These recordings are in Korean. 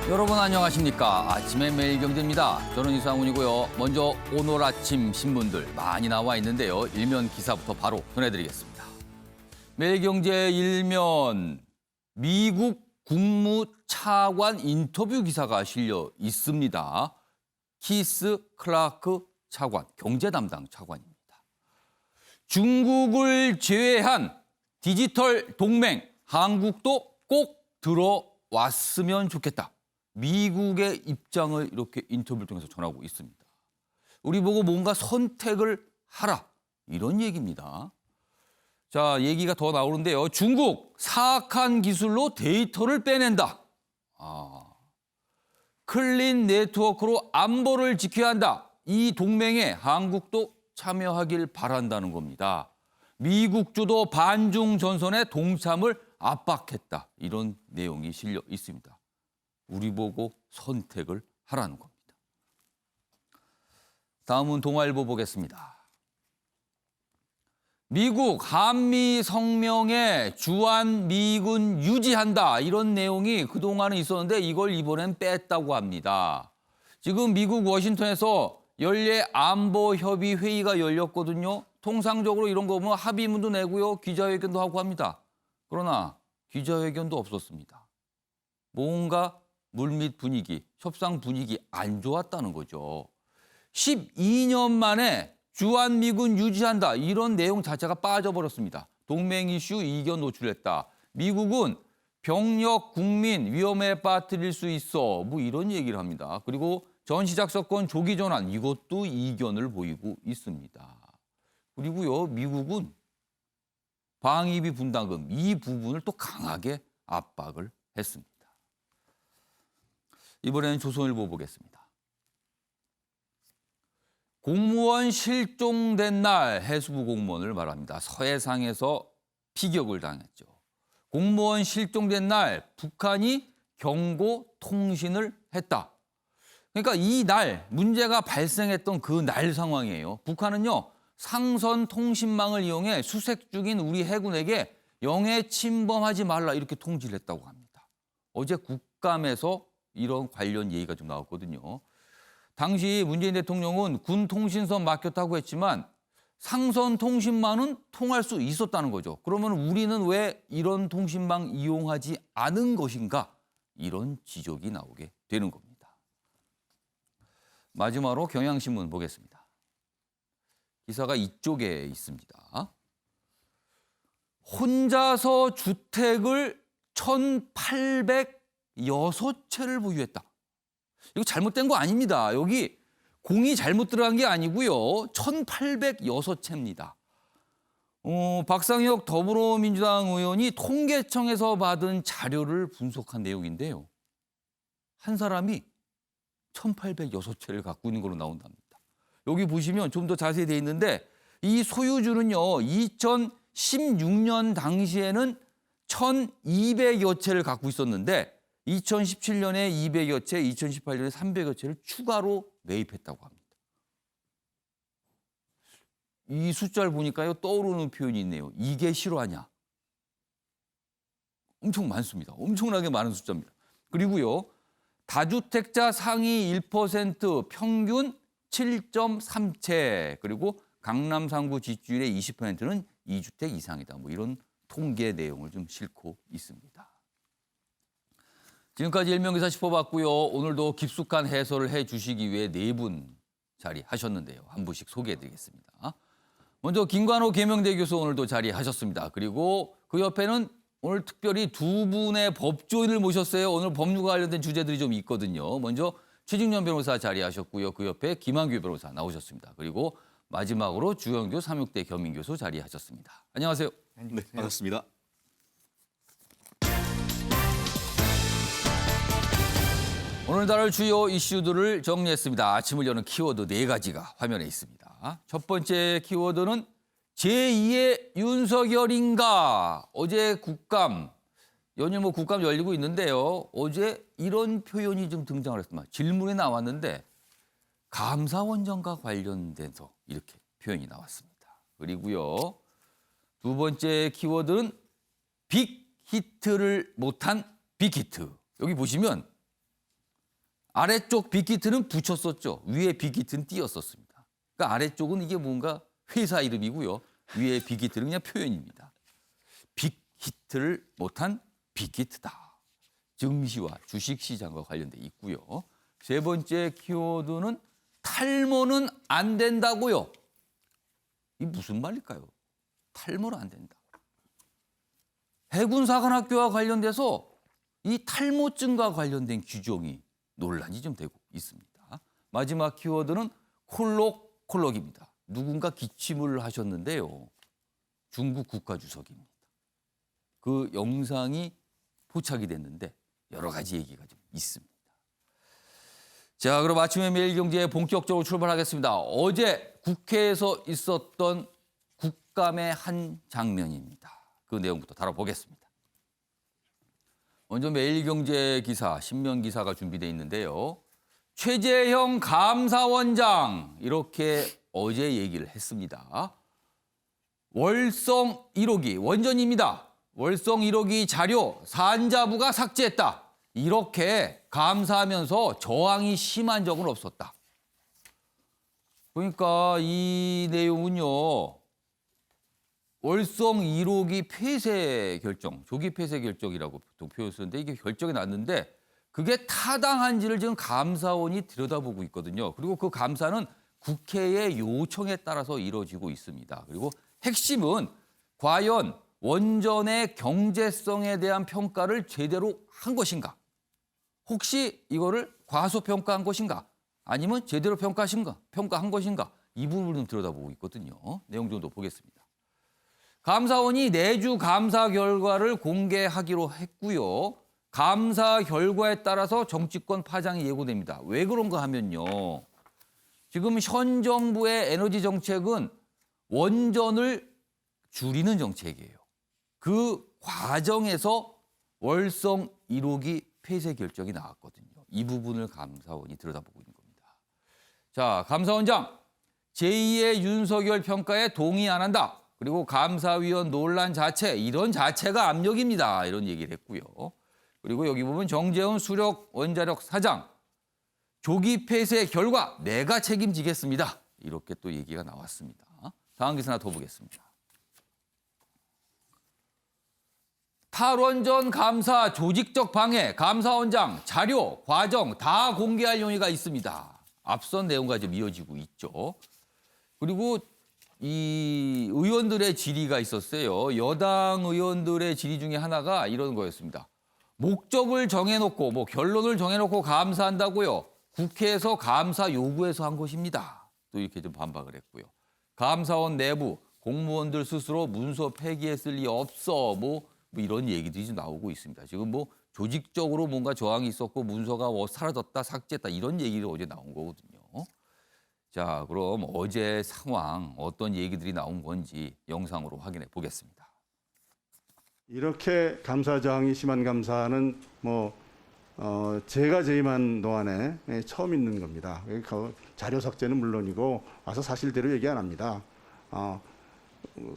여러분 안녕하십니까? 아침의 매일경제입니다. 저는 이상훈이고요. 먼저 오늘 아침 신문들 많이 나와 있는데요. 일면 기사부터 바로 전해드리겠습니다. 매일경제 일면, 미국 국무차관 인터뷰 기사가 실려 있습니다. 키스 클라크 차관, 경제 담당 차관입니다. 중국을 제외한 디지털 동맹, 한국도 꼭 들어왔으면 좋겠다. 미국의 입장을 이렇게 인터뷰를 통해서 전하고 있습니다. 우리 보고 뭔가 선택을 하라. 이런 얘기입니다. 자, 얘기가 더 나오는데요. 중국 사악한 기술로 데이터를 빼낸다. 클린 네트워크로 안보를 지켜야 한다. 이 동맹에 한국도 참여하길 바란다는 겁니다. 미국 주도 반중 전선의 동참을 압박했다. 이런 내용이 실려 있습니다. 우리 보고 선택을 하라는 겁니다. 다음은 동아일보 보겠습니다. 미국 한미 성명에 주한미군 유지한다. 이런 내용이 그동안은 있었는데 이걸 이번엔 뺐다고 합니다. 지금 미국 워싱턴에서 연례 안보협의 회의가 열렸거든요. 통상적으로 이런 거 보면 합의문도 내고요. 기자회견도 하고 합니다. 그러나 기자회견도 없었습니다. 뭔가 물밑 분위기, 협상 분위기 안 좋았다는 거죠. 12년 만에 주한미군 유지한다. 이런 내용 자체가 빠져버렸습니다. 동맹 이슈 이견 노출했다. 미국은 병력, 국민 위험에 빠뜨릴 수 있어. 뭐 이런 얘기를 합니다. 그리고 전시작전권 조기 전환 이것도 이견을 보이고 있습니다. 그리고요, 미국은 방위비 분담금 이 부분을 또 강하게 압박을 했습니다. 이번에는 조선일보 보겠습니다. 공무원 실종된 날 해수부 공무원을 말합니다. 서해상에서 피격을 당했죠. 공무원 실종된 날 북한이 경고 통신을 했다. 그러니까 이 날 문제가 발생했던 그 날 상황이에요. 북한은요. 상선 통신망을 이용해 수색 중인 우리 해군에게 영해 침범하지 말라 이렇게 통지를 했다고 합니다. 어제 국감에서 이런 관련 얘기가 좀 나왔거든요. 당시 문재인 대통령은 군 통신선 맡겼다고 했지만 상선 통신망은 통할 수 있었다는 거죠. 그러면 우리는 왜 이런 통신망 이용하지 않은 것인가? 이런 지적이 나오게 되는 겁니다. 마지막으로 경향신문 보겠습니다. 기사가 이쪽에 있습니다. 혼자서 주택을 1,806채를 보유했다. 이거 잘못된 거 아닙니다. 여기 공이 잘못 들어간 게 아니고요. 1,806채입니다. 박상혁 더불어민주당 의원이 통계청에서 받은 자료를 분석한 내용인데요. 한 사람이 1,806채를 갖고 있는 걸로 나온답니다. 여기 보시면 좀 더 자세히 되어 있는데 이 소유주는요. 2016년 당시에는 1,200여 채를 갖고 있었는데 2017년에 200여 채, 2018년에 300여 채를 추가로 매입했다고 합니다. 이 숫자를 보니까요. 떠오르는 표현이 있네요. 이게 실화냐? 엄청 많습니다. 엄청나게 많은 숫자입니다. 그리고요. 다주택자 상위 1% 평균 7.3채 그리고 강남 상구 지주율의 20%는 2주택 이상이다. 뭐 이런 통계 내용을 좀 싣고 있습니다. 지금까지 일명기사 짚어봤고요. 오늘도 깊숙한 해설을 해주시기 위해 네 분 자리하셨는데요. 한 분씩 소개해드리겠습니다. 먼저 김관호 계명대 교수 오늘도 자리하셨습니다. 그리고 그 옆에는 오늘 특별히 두 분의 법조인을 모셨어요. 오늘 법률과 관련된 주제들이 좀 있거든요. 먼저 최진년 변호사 자리하셨고요. 그 옆에 김한규 변호사 나오셨습니다. 그리고 마지막으로 주영교 삼육대 겸임교수 자리하셨습니다. 안녕하세요. 네, 반갑습니다. 오늘 다룰 주요 이슈들을 정리했습니다. 아침을 여는 키워드 4가지가 화면에 있습니다. 첫 번째 키워드는 제2의 윤석열인가? 어제 국감, 연일 국감 열리고 있는데요. 어제 이런 표현이 좀 등장을 했습니다. 질문이 나왔는데 감사원장과 관련돼서 이렇게 표현이 나왔습니다. 그리고요. 두 번째 키워드는 빅히트를 못한 빅히트. 여기 보시면 아래쪽 빅히트는 붙였었죠. 위에 빅히트는 띄었었습니다. 그러니까 아래쪽은 이게 뭔가 회사 이름이고요. 위에 빅히트는 그냥 표현입니다. 빅히트를 못한 빅히트다. 증시와 주식시장과 관련돼 있고요. 세 번째 키워드는 탈모는 안 된다고요. 이 무슨 말일까요? 탈모는 안 된다. 해군사관학교와 관련돼서 이 탈모증과 관련된 규정이 논란이 좀 되고 있습니다. 마지막 키워드는 콜록입니다. 누군가 기침을 하셨는데요. 중국 국가주석입니다. 그 영상이 포착이 됐는데 여러 가지 얘기가 좀 있습니다. 자, 그럼 아침에 매일경제 본격적으로 출발하겠습니다. 어제 국회에서 있었던 국감의 한 장면입니다. 그 내용부터 다뤄보겠습니다. 먼저 매일경제 기사, 신명 기사가 준비되어 있는데요. 최재형 감사원장 이렇게 어제 얘기를 했습니다. 월성 1호기 원전입니다. 월성 1호기 자료 산자부가 삭제했다. 이렇게 감사하면서 저항이 심한 적은 없었다. 그러니까 이 내용은요. 월성 1호기 폐쇄 결정, 조기 폐쇄 결정이라고 보통 표현을 쓰는데 이게 결정이 났는데 그게 타당한지를 지금 감사원이 들여다보고 있거든요. 그리고 그 감사는 국회의 요청에 따라서 이루어지고 있습니다. 그리고 핵심은 과연 원전의 경제성에 대한 평가를 제대로 한 것인가? 혹시 이거를 과소평가한 것인가? 아니면 제대로 평가한 것인가? 이 부분을 들여다보고 있거든요. 내용 정도 보겠습니다. 감사원이 내주 감사 결과를 공개하기로 했고요. 감사 결과에 따라서 정치권 파장이 예고됩니다. 왜 그런가 하면요. 지금 현 정부의 에너지 정책은 원전을 줄이는 정책이에요. 그 과정에서 월성 1호기 폐쇄 결정이 나왔거든요. 이 부분을 감사원이 들여다보고 있는 겁니다. 자, 감사원장, 제2의 윤석열 평가에 동의 안 한다. 그리고 감사위원 논란 자체, 이런 자체가 압력입니다. 이런 얘기를 했고요. 그리고 여기 보면 정재훈 수력 원자력 사장, 조기 폐쇄 결과 내가 책임지겠습니다. 이렇게 또 얘기가 나왔습니다. 다음 기사 하나 더 보겠습니다. 탈원전 감사 조직적 방해, 감사원장 자료, 과정 다 공개할 용의가 있습니다. 앞선 내용과 좀 이어지고 있죠. 그리고 이 의원들의 질의가 있었어요. 여당 의원들의 질의 중에 하나가 이런 거였습니다. 목적을 정해놓고 결론을 정해놓고 감사한다고요. 국회에서 감사 요구해서 한 것입니다. 또 이렇게 좀 반박을 했고요. 감사원 내부 공무원들 스스로 문서 폐기했을 리 없어. 뭐 이런 얘기들이 좀 나오고 있습니다. 지금 조직적으로 뭔가 저항이 있었고 문서가 사라졌다, 삭제했다 이런 얘기가 어제 나온 거거든요. 자, 그럼 어제 상황 어떤 얘기들이 나온 건지 영상으로 확인해 보겠습니다. 이렇게 감사 저항이 심한 감사는 제가 재임한 동안에 처음 있는 겁니다. 자료 삭제는 물론이고 와서 사실대로 얘기 안 합니다.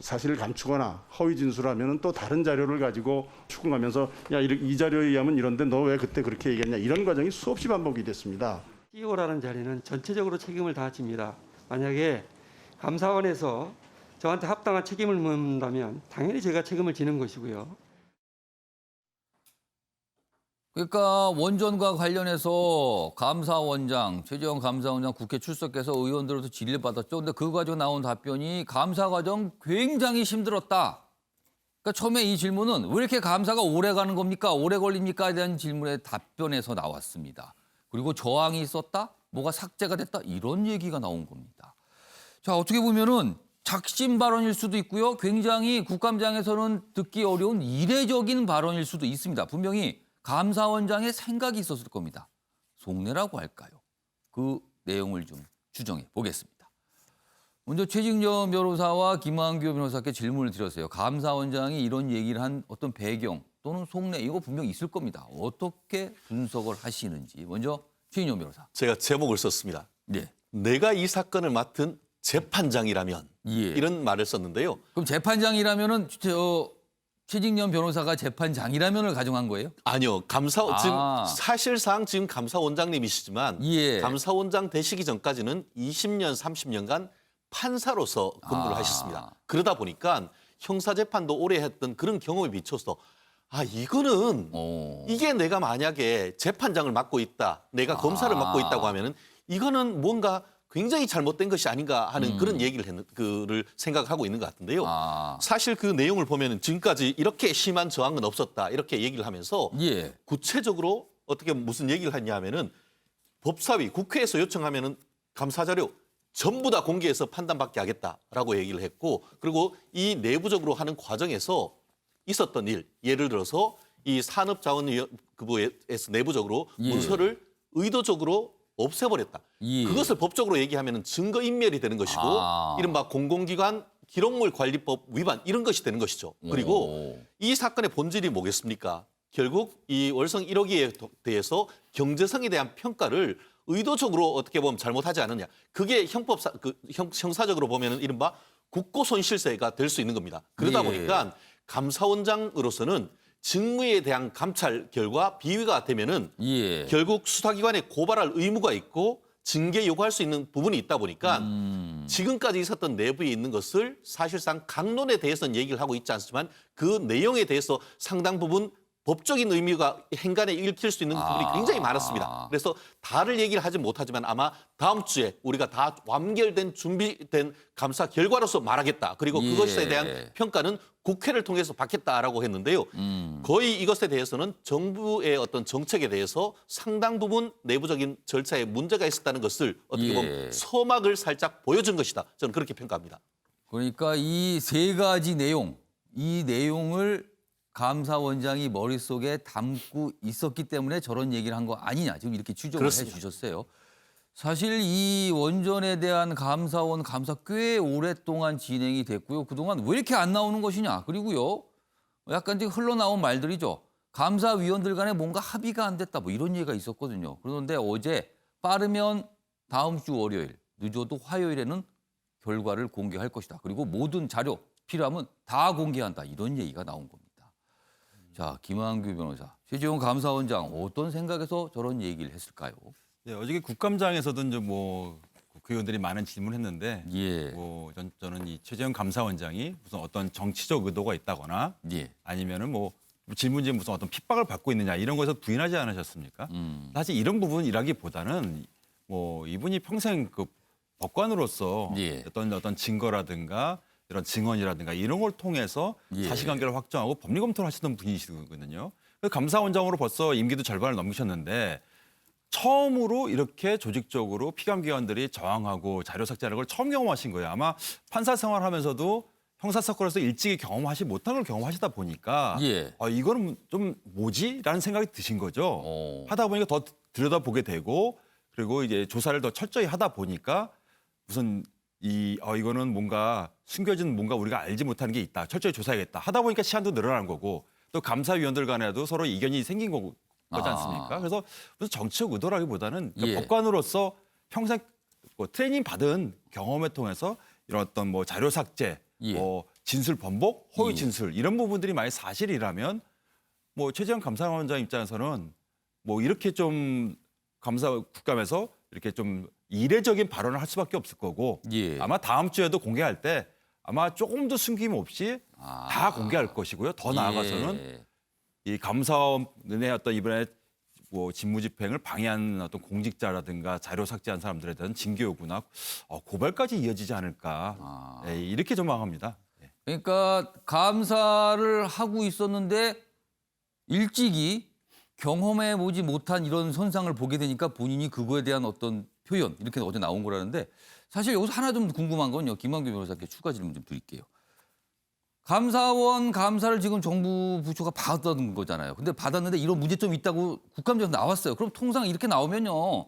사실을 감추거나 허위 진술하면 또 다른 자료를 가지고 추궁하면서 야, 이 자료에 의하면 이런데 너 왜 그때 그렇게 얘기했냐 이런 과정이 수없이 반복이 됐습니다. CEO라는 자리는 전체적으로 책임을 다 집니다. 만약에 감사원에서 저한테 합당한 책임을 묻는다면 당연히 제가 책임을 지는 것이고요. 그러니까 원전과 관련해서 감사원장, 최재형 감사원장 국회 출석해서 의원들로부터 질의를 받았죠. 근데 그 과정 나온 답변이 감사 과정 굉장히 힘들었다. 그러니까 처음에 이 질문은 왜 이렇게 감사가 오래 가는 겁니까? 오래 걸립니까?에 대한 질문의 답변에서 나왔습니다. 그리고 저항이 있었다? 뭐가 삭제가 됐다? 이런 얘기가 나온 겁니다. 자, 어떻게 보면은 작심 발언일 수도 있고요. 굉장히 국감장에서는 듣기 어려운 이례적인 발언일 수도 있습니다. 분명히 감사원장의 생각이 있었을 겁니다. 속내라고 할까요? 그 내용을 좀 추정해 보겠습니다. 먼저 최진정 변호사와 김한규 변호사께 질문을 드렸어요. 감사원장이 이런 얘기를 한 어떤 배경 또는 속내 이거 분명히 있을 겁니다. 어떻게 분석을 하시는지. 먼저 최진정 변호사. 제가 제목을 썼습니다. 네. 내가 이 사건을 맡은 재판장이라면 예. 이런 말을 썼는데요. 그럼 재판장이라면은 최직련 변호사가 재판장이라면을 가정한 거예요? 아니요. 아. 지금 사실상 지금 감사원장님이시지만 예. 감사원장 되시기 전까지는 20년, 30년간 판사로서 근무를 아. 하셨습니다. 그러다 보니까 형사재판도 오래 했던 그런 경험에 비춰서 이거는 이게 내가 만약에 재판장을 맡고 있다, 내가 검사를 맡고 있다고 하면은 이거는 뭔가 굉장히 잘못된 것이 아닌가 하는 그런 얘기를 그를 생각하고 있는 것 같은데요. 사실 그 내용을 보면은 지금까지 이렇게 심한 저항은 없었다 이렇게 얘기를 하면서 예. 구체적으로 어떻게 무슨 얘기를 했냐면은 법사위 국회에서 요청하면은 감사 자료 전부 다 공개해서 판단받게 하겠다라고 얘기를 했고, 그리고 이 내부적으로 하는 과정에서 있었던 일, 예를 들어서 이 산업자원부에서 내부적으로 예. 문서를 의도적으로 없애버렸다. 예. 그것을 법적으로 얘기하면 증거인멸이 되는 것이고 이른바 공공기관 기록물관리법 위반 이런 것이 되는 것이죠. 그리고 이 사건의 본질이 뭐겠습니까? 결국 이 월성 1호기에 대해서 경제성에 대한 평가를 의도적으로 어떻게 보면 잘못하지 않느냐. 그게 형사적으로 보면 이른바 국고손실세가 될 수 있는 겁니다. 그러다 예. 보니까 감사원장으로서는 직무에 대한 감찰 결과 비위가 되면은 예. 결국 수사기관에 고발할 의무가 있고 징계 요구할 수 있는 부분이 있다 보니까 지금까지 있었던 내부에 있는 것을 사실상 강론에 대해서는 얘기를 하고 있지 않지만 그 내용에 대해서 상당 부분 법적인 의미가 행간에 읽힐 수 있는 부분이 굉장히 많았습니다. 그래서 다를 얘기를 하지 못하지만 아마 다음 주에 우리가 다 완결된 준비된 감사 결과로서 말하겠다. 그리고 예. 그것에 대한 평가는 국회를 통해서 받겠다라고 했는데요. 거의 이것에 대해서는 정부의 어떤 정책에 대해서 상당 부분 내부적인 절차에 문제가 있었다는 것을 어떻게 보면 서막을 살짝 보여준 것이다. 저는 그렇게 평가합니다. 그러니까 이 세 가지 내용, 이 내용을 감사원장이 머릿속에 담고 있었기 때문에 저런 얘기를 한 거 아니냐. 지금 이렇게 추정을 그렇습니다. 해주셨어요. 사실 이 원전에 대한 감사원 감사 꽤 오랫동안 진행이 됐고요. 그동안 왜 이렇게 안 나오는 것이냐. 그리고요. 약간 이제 흘러나온 말들이죠. 감사위원들 간에 뭔가 합의가 안 됐다. 뭐 이런 얘기가 있었거든요. 그런데 어제 빠르면 다음 주 월요일, 늦어도 화요일에는 결과를 공개할 것이다. 그리고 모든 자료 필요하면 다 공개한다. 이런 얘기가 나온 겁니다. 자, 김한규 변호사, 최재형 감사원장 어떤 생각에서 저런 얘기를 했을까요? 네, 어저께 국감장에서도 이제 뭐 국회의원들이 많은 질문했는데 예, 저는 이 최재형 감사원장이 무슨 어떤 정치적 의도가 있다거나 예, 아니면은 뭐 질문지에 무슨 어떤 핍박을 받고 있느냐 이런 것에서 부인하지 않으셨습니까? 사실 이런 부분이라기보다는 뭐 이분이 평생 그 법관으로서 예. 어떤 증거라든가 이런 증언이라든가 이런 걸 통해서 예. 사실관계를 확정하고 법리 검토를 하시던 분이시거든요. 감사원장으로 벌써 임기도 절반을 넘기셨는데 처음으로 이렇게 조직적으로 피감기관들이 저항하고 자료 삭제하는 걸 처음 경험하신 거예요. 아마 판사 생활하면서도 형사사건에서 일찍이 경험하지 못한 걸 경험하시다 보니까 예. 이거는 좀 뭐지? 라는 생각이 드신 거죠. 하다 보니까 더 들여다보게 되고 그리고 이제 조사를 더 철저히 하다 보니까 무슨 이거는 뭔가 숨겨진 뭔가 우리가 알지 못하는 게 있다. 철저히 조사해야겠다. 하다 보니까 시간도 늘어난 거고 또 감사위원들 간에도 서로 이견이 생긴 거지 않습니까? 그래서 무슨 정치적 의도라기보다는 예. 법관으로서 평생 뭐 트레이닝 받은 경험을 통해서 이런 어떤 뭐 자료 삭제, 예. 뭐 진술 번복, 허위 예. 진술 이런 부분들이 만약 사실이라면 뭐 최재형 감사원장 입장에서는 뭐 이렇게 좀 국감에서 이렇게 좀 이례적인 발언을 할 수밖에 없을 거고 예. 아마 다음 주에도 공개할 때 아마 조금 더 숨김 없이 다 공개할 것이고요. 더 나아가서는 예. 이 감사원의 어떤 이번에 뭐 직무집행을 방해한 어떤 공직자라든가 자료 삭제한 사람들에 대한 징계 요구나 고발까지 이어지지 않을까 이렇게 전망합니다. 그러니까 감사를 하고 있었는데 일찍이 경험해 보지 못한 이런 선상을 보게 되니까 본인이 그거에 대한 어떤 표현 이렇게 어제 나온 거라는데 사실 여기서 하나 좀 궁금한 건요. 김한규 변호사께 추가 질문 좀 드릴게요. 감사원 감사를 지금 정부 부처가 받았던 거잖아요. 근데 받았는데 이런 문제점이 있다고 국감장에서 나왔어요. 그럼 통상 이렇게 나오면요.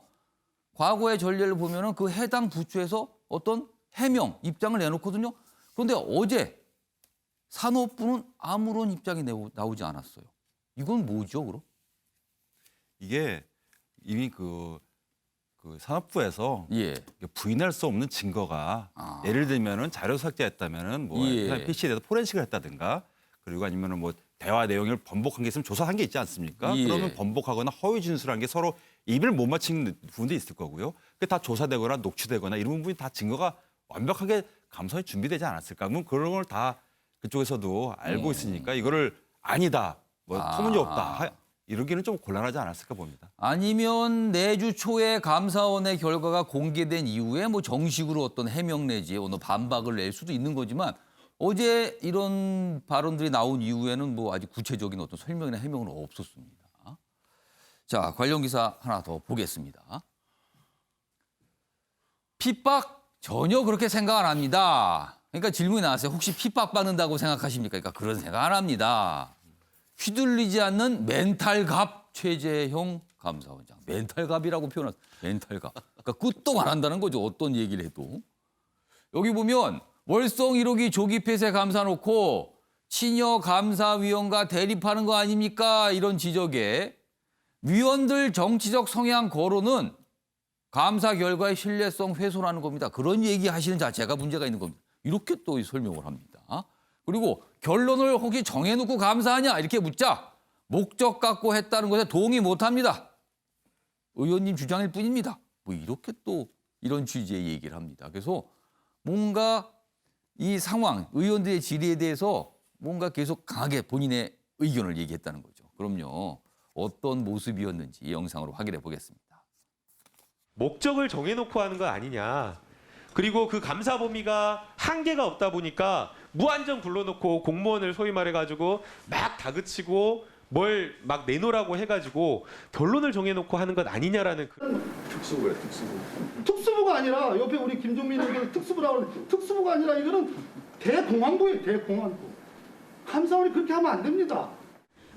과거의 전례를 보면은 그 해당 부처에서 어떤 해명, 입장을 내놓거든요. 그런데 어제 산업부는 아무런 입장이 나오지 않았어요. 이건 뭐죠, 그럼? 이게 이미 그 산업부에서 예. 부인할 수 없는 증거가 예를 들면은 자료 삭제했다면은 뭐 예. PC에 대해서 포렌식을 했다든가 그리고 아니면은 뭐 대화 내용을 번복한 게 있으면 조사한 게 있지 않습니까? 예. 그러면 번복하거나 허위 진술한 게 서로 입을 못 맞추는 부분도 있을 거고요. 그게 다 조사되거나 녹취되거나 이런 부분이 다 증거가 완벽하게 감사원이 준비되지 않았을까? 그럼 그런 걸 다 그쪽에서도 알고 있으니까 이거를 아니다, 뭐 터무니없다 이러기는 좀 곤란하지 않았을까 봅니다. 아니면 내주 초에 감사원의 결과가 공개된 이후에 뭐 정식으로 어떤 해명 내지 어느 반박을 낼 수도 있는 거지만 어제 이런 발언들이 나온 이후에는 뭐 아직 구체적인 어떤 설명이나 해명은 없었습니다. 자, 관련 기사 하나 더 보겠습니다. 핍박 전혀 그렇게 생각 안 합니다. 그러니까 질문이 나왔어요. 혹시 핍박받는다고 생각하십니까? 그러니까 그런 생각 안 합니다. 휘둘리지 않는 멘탈갑 최재형 감사원장. 멘탈갑이라고 표현했어요. 멘탈갑. 그러니까 끝도 안 한다는 거죠. 어떤 얘기를 해도. 여기 보면 월성 1호기 조기 폐쇄 감사 놓고 친여 감사위원과 대립하는 거 아닙니까? 이런 지적에 위원들 정치적 성향 거론은 감사 결과의 신뢰성 훼손하는 겁니다. 그런 얘기하시는 자체가 문제가 있는 겁니다. 이렇게 또 설명을 합니다. 그리고 결론을 혹시 정해놓고 감사하냐 이렇게 묻자 목적 갖고 했다는 것에 동의 못합니다. 의원님 주장일 뿐입니다. 뭐 이렇게 또 이런 취지의 얘기를 합니다. 그래서 뭔가 이 상황, 의원들의 질의에 대해서 뭔가 계속 강하게 본인의 의견을 얘기했다는 거죠. 그럼요. 어떤 모습이었는지 이 영상으로 확인해 보겠습니다. 목적을 정해놓고 하는 거 아니냐. 그리고 그 감사 범위가 한계가 없다 보니까 무한정 불러놓고 공무원을 소위 말해가지고 막 다그치고 뭘 막 내놓으라고 해가지고 결론을 정해놓고 하는 것 아니냐라는 특수부야, 특수부. 특수부가 아니라 옆에 우리 김종민 의원 특수부라고 하는데 특수부가 아니라 이거는 대공안부예요, 대공안부. 감사원이 그렇게 하면 안 됩니다.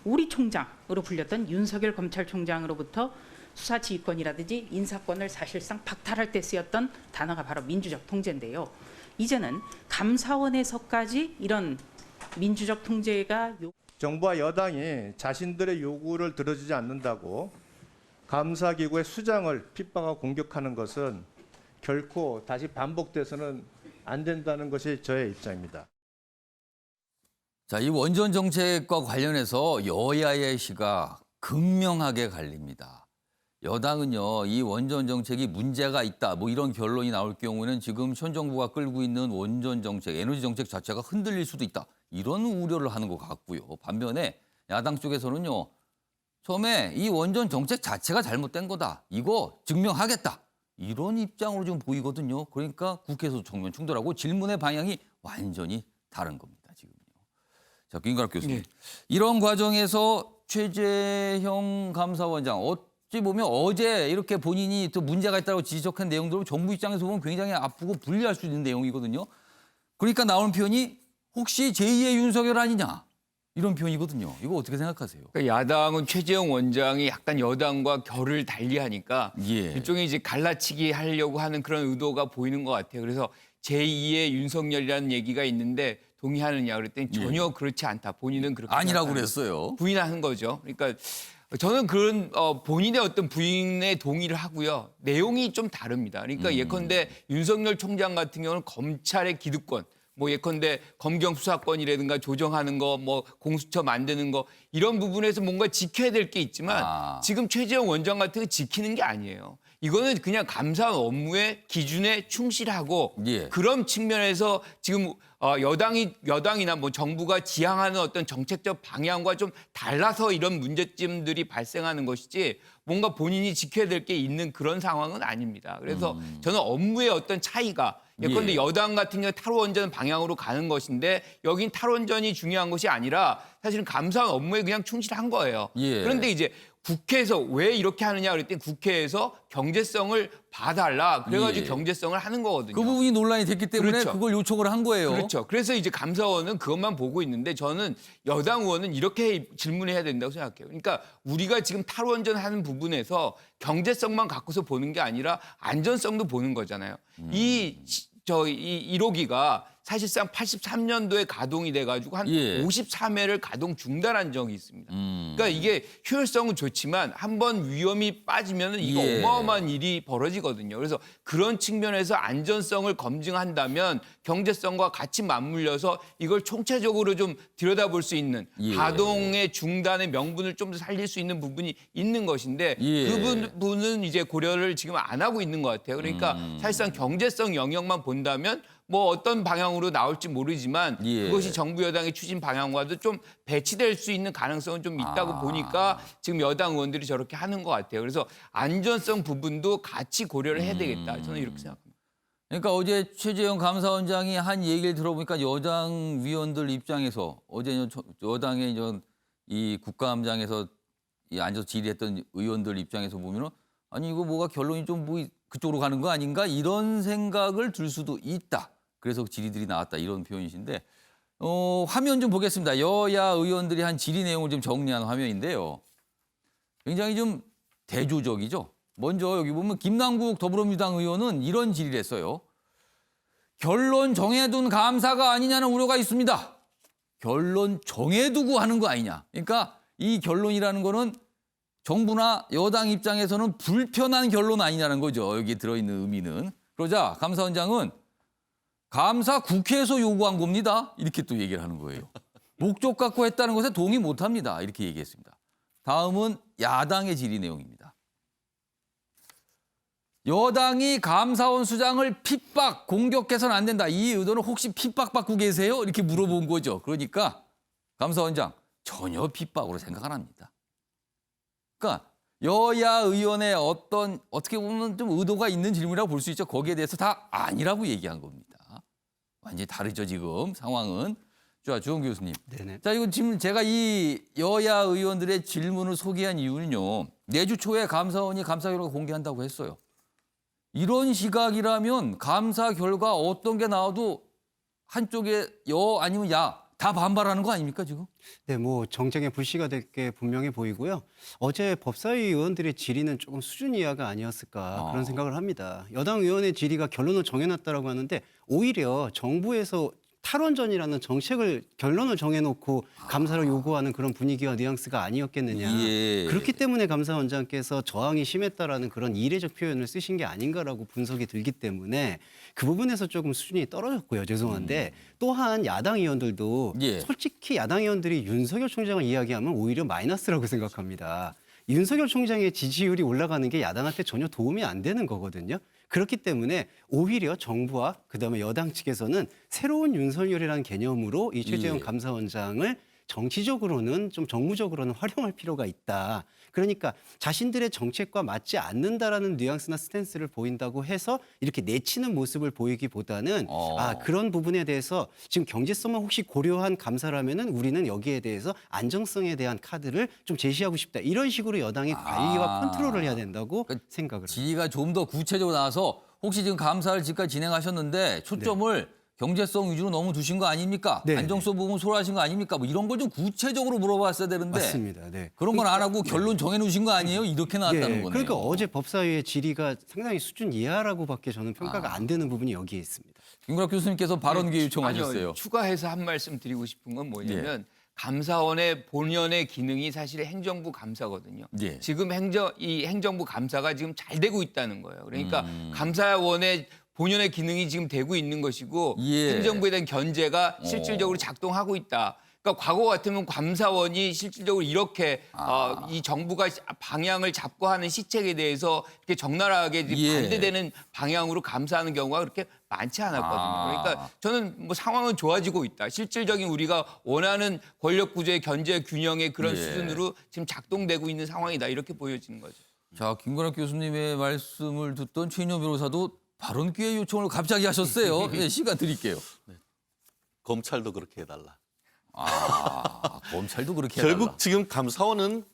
우리 총장으로 불렸던 윤석열 검찰총장으로부터 수사 지휘권이라든지 인사권을 사실상 박탈할 때 쓰였던 단어가 바로 민주적 통제인데요. 이제는 감사원에서까지 이런 민주적 통제가 정부와 여당이 자신들의 요구를 들어주지 않는다고 감사기구의 수장을 핍박하고 공격하는 것은 결코 다시 반복돼서는 안 된다는 것이 저의 입장입니다. 자, 이 원전 정책과 관련해서 여야의 시각 극명하게 갈립니다. 여당은요, 이 원전 정책이 문제가 있다, 뭐 이런 결론이 나올 경우에는 지금 현 정부가 끌고 있는 원전 정책, 에너지 정책 자체가 흔들릴 수도 있다. 이런 우려를 하는 것 같고요. 반면에 야당 쪽에서는요, 처음에 이 원전 정책 자체가 잘못된 거다. 이거 증명하겠다. 이런 입장으로 좀 보이거든요. 그러니까 국회에서 정면 충돌하고 질문의 방향이 완전히 다른 겁니다. 지금요. 자, 김가람 교수님. 이런 과정에서 최재형 감사원장 어찌 보면 어제 이렇게 본인이 또 문제가 있다고 지적한 내용들을 정부 입장에서 보면 굉장히 아프고 불리할 수 있는 내용이거든요. 그러니까 나오는 표현이 혹시 제2의 윤석열 아니냐 이런 표현이거든요. 이거 어떻게 생각하세요? 그러니까 야당은 최재형 원장이 약간 여당과 결을 달리하니까 예. 일종의 이제 갈라치기 하려고 하는 그런 의도가 보이는 것 같아요. 그래서 제2의 윤석열이라는 얘기가 있는데 동의하느냐 그랬더니 전혀 그렇지 않다. 본인은 그렇게 아니라고 생각하는, 그랬어요. 부인하는 거죠. 그러니까 저는 그런 본인의 어떤 부인에 동의를 하고요. 내용이 좀 다릅니다. 그러니까 예컨대 윤석열 총장 같은 경우는 검찰의 기득권, 뭐 예컨대 검경 수사권이라든가 조정하는 거, 뭐 공수처 만드는 거 이런 부분에서 뭔가 지켜야 될 게 있지만 지금 최재형 원장 같은 거 지키는 게 아니에요. 이거는 그냥 감사원 업무의 기준에 충실하고 예. 그런 측면에서 지금 여당이나 뭐 정부가 지향하는 어떤 정책적 방향과 좀 달라서 이런 문제점들이 발생하는 것이지 뭔가 본인이 지켜야 될 게 있는 그런 상황은 아닙니다. 그래서 저는 업무의 어떤 차이가 예컨대 예. 여당 같은 경우 탈원전 방향으로 가는 것인데 여긴 탈원전이 중요한 것이 아니라 사실은 감사원 업무에 그냥 충실한 거예요. 예. 그런데 이제 국회에서 왜 이렇게 하느냐 그랬더니 국회에서 경제성을 봐달라 그래가지고 예. 경제성을 하는 거거든요. 그 부분이 논란이 됐기 때문에 그렇죠. 그걸 요청을 한 거예요. 그렇죠. 그래서 이제 감사원은 그것만 보고 있는데 저는 여당 의원은 이렇게 질문해야 된다고 생각해요. 그러니까 우리가 지금 탈원전 하는 부분에서 경제성만 갖고서 보는 게 아니라 안전성도 보는 거잖아요. 이 1호기가 사실상 83년도에 가동이 돼가지고 한 예. 53회를 가동 중단한 적이 있습니다. 그러니까 이게 효율성은 좋지만 한번 위험이 빠지면 이거 예. 어마어마한 일이 벌어지거든요. 그래서 그런 측면에서 안전성을 검증한다면 경제성과 같이 맞물려서 이걸 총체적으로 좀 들여다볼 수 있는 예. 가동의 중단의 명분을 좀 더 살릴 수 있는 부분이 있는 것인데 예. 그 부분은 이제 고려를 지금 안 하고 있는 것 같아요. 그러니까 사실상 경제성 영역만 본다면 뭐 어떤 방향으로 나올지 모르지만 예. 그것이 정부 여당의 추진 방향과도 좀 배치될 수 있는 가능성은 좀 있다고 보니까 지금 여당 의원들이 저렇게 하는 것 같아요. 그래서 안전성 부분도 같이 고려를 해야 되겠다. 저는 이렇게 생각합니다. 그러니까 어제 최재형 감사원장이 한 얘기를 들어보니까 여당 위원들 입장에서 어제 여당의 이 국감장에서 이 앉아서 질의했던 의원들 입장에서 보면은 아니 이거 뭐가 결론이 좀 뭐 그쪽으로 가는 거 아닌가 이런 생각을 들 수도 있다. 그래서 질의들이 나왔다 이런 표현이신데 화면 좀 보겠습니다. 여야 의원들이 한 질의 내용을 좀 정리한 화면인데요. 굉장히 좀 대조적이죠. 먼저 여기 보면 김남국 더불어민주당 의원은 이런 질의를 했어요. 결론 정해둔 감사가 아니냐는 우려가 있습니다. 결론 정해두고 하는 거 아니냐. 그러니까 이 결론이라는 거는 정부나 여당 입장에서는 불편한 결론 아니냐는 거죠. 여기 들어있는 의미는. 그러자 감사원장은 감사 국회에서 요구한 겁니다. 이렇게 또 얘기를 하는 거예요. 목적 갖고 했다는 것에 동의 못합니다. 이렇게 얘기했습니다. 다음은 야당의 질의 내용입니다. 여당이 감사원 수장을 핍박, 공격해서는 안 된다. 이 의도는 혹시 핍박받고 계세요? 이렇게 물어본 거죠. 그러니까 감사원장 전혀 핍박으로 생각 안 합니다. 그러니까 여야 의원의 어떻게 보면 좀 의도가 있는 질문이라고 볼 수 있죠. 거기에 대해서 다 아니라고 얘기한 겁니다. 완전히 다르죠 지금 상황은. 자, 주원 교수님. 네네. 자, 이거 지금 제가 이 여야 의원들의 질문을 소개한 이유는요. 내주 초에 감사원이 감사 결과 공개한다고 했어요. 이런 시각이라면 감사 결과 어떤 게 나와도 한쪽에 여 아니면 야 다 반발하는 거 아닙니까 지금? 네, 뭐 정쟁의 불씨가 될 게 분명해 보이고요. 어제 법사위 의원들의 질의는 조금 수준 이하가 아니었을까 그런 생각을 합니다. 여당 의원의 질의가 결론을 정해놨다라고 하는데 오히려 정부에서 탈원전이라는 정책을 결론을 정해놓고 감사를 요구하는 그런 분위기와 뉘앙스가 아니었겠느냐. 예. 그렇기 때문에 감사원장께서 저항이 심했다라는 그런 이례적 표현을 쓰신 게 아닌가라고 분석이 들기 때문에 그 부분에서 조금 수준이 떨어졌고요. 죄송한데 또한 야당 의원들도 예. 솔직히 야당 의원들이 윤석열 총장을 이야기하면 오히려 마이너스라고 생각합니다. 윤석열 총장의 지지율이 올라가는 게 야당한테 전혀 도움이 안 되는 거거든요. 그렇기 때문에 오히려 정부와 그다음에 여당 측에서는 새로운 윤석열이라는 개념으로 이 최재형 예. 감사원장을 정치적으로는 좀 정무적으로는 활용할 필요가 있다. 그러니까 자신들의 정책과 맞지 않는다라는 뉘앙스나 스탠스를 보인다고 해서 이렇게 내치는 모습을 보이기보다는 그런 부분에 대해서 지금 경제성만 혹시 고려한 감사라면은 우리는 여기에 대해서 안정성에 대한 카드를 좀 제시하고 싶다. 이런 식으로 여당이 관리와 컨트롤을 해야 된다고 생각을 합니다. 질의가 좀 더 구체적으로 나와서 혹시 지금 감사를 지금까지 진행하셨는데 초점을 경제성 위주로 너무 두신 거 아닙니까? 네. 안정성 부분 소홀하신 거 아닙니까? 뭐 이런 걸 좀 구체적으로 물어봤어야 되는데 맞습니다. 네. 그런 건 안 하고 결론 정해놓으신 거 아니에요? 이렇게 나왔다는 거네요. 그러니까 어제 법사위의 질의가 상당히 수준 이하라고밖에 저는 평가가 안 되는 부분이 여기에 있습니다. 김구락 교수님께서 발언 기회 요청하셨어요. 아니요, 추가해서 한 말씀 드리고 싶은 건 뭐냐면 감사원의 본연의 기능이 사실 행정부 감사거든요. 예. 지금 이 행정부 감사가 지금 잘 되고 있다는 거예요. 그러니까 감사원의 본연의 기능이 지금 되고 있는 것이고 예. 행정부에 대한 견제가 실질적으로 작동하고 있다. 그러니까 과거 같으면 감사원이 실질적으로 이렇게 이 정부가 방향을 잡고 하는 시책에 대해서 이렇게 적나라하게 예. 반대되는 방향으로 감사하는 경우가 그렇게 많지 않았거든요. 그러니까 저는 뭐 상황은 좋아지고 있다. 실질적인 우리가 원하는 권력 구조의 견제 균형의 그런 예. 수준으로 지금 작동되고 있는 상황이다. 이렇게 보여지는 거죠. 자, 김구락 교수님의 말씀을 듣던 최인호 변호사도 발언 기회 요청을 갑자기 하셨어요. 네, 시간 드릴게요. 검찰도 그렇게 해달라. 검찰도 그렇게 해달라. 결국 지금 감사원은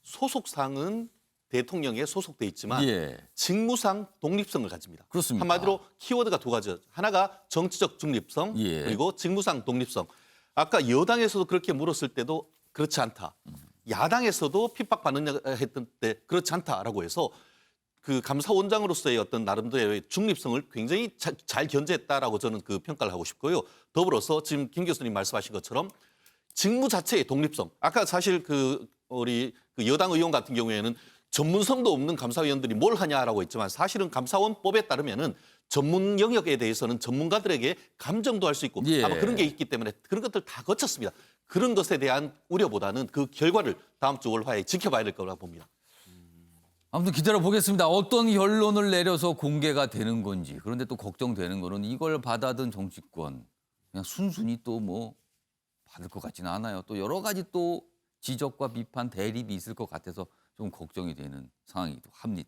소속상은 대통령에 소속돼 있지만 예. 직무상 독립성을 가집니다. 그렇습니다. 한마디로 키워드가 두 가지. 하나가 정치적 중립성 예. 그리고 직무상 독립성. 아까 여당에서도 그렇게 물었을 때도 그렇지 않다. 야당에서도 핍박받느냐 했던 때 그렇지 않다라고 해서 그 감사원장으로서의 어떤 나름대로의 중립성을 굉장히 잘 견제했다라고 저는 그 평가를 하고 싶고요. 더불어서 지금 김 교수님 말씀하신 것처럼 직무 자체의 독립성. 아까 사실 우리 여당 의원 같은 경우에는 전문성도 없는 감사위원들이 뭘 하냐라고 했지만 사실은 감사원법에 따르면은 전문 영역에 대해서는 전문가들에게 감정도 할 수 있고 예. 아마 그런 게 있기 때문에 그런 것들 다 거쳤습니다. 그런 것에 대한 우려보다는 그 결과를 다음 주 월화에 지켜봐야 될 거라고 봅니다. 아무튼 기다려 보겠습니다. 어떤 결론을 내려서 공개가 되는 건지. 그런데 또 걱정되는 거는 이걸 받아든 정치권 그냥 순순히 또 뭐 받을 것 같지는 않아요. 또 여러 가지 또 지적과 비판, 대립이 있을 것 같아서 좀 걱정이 되는 상황이기도 합니다.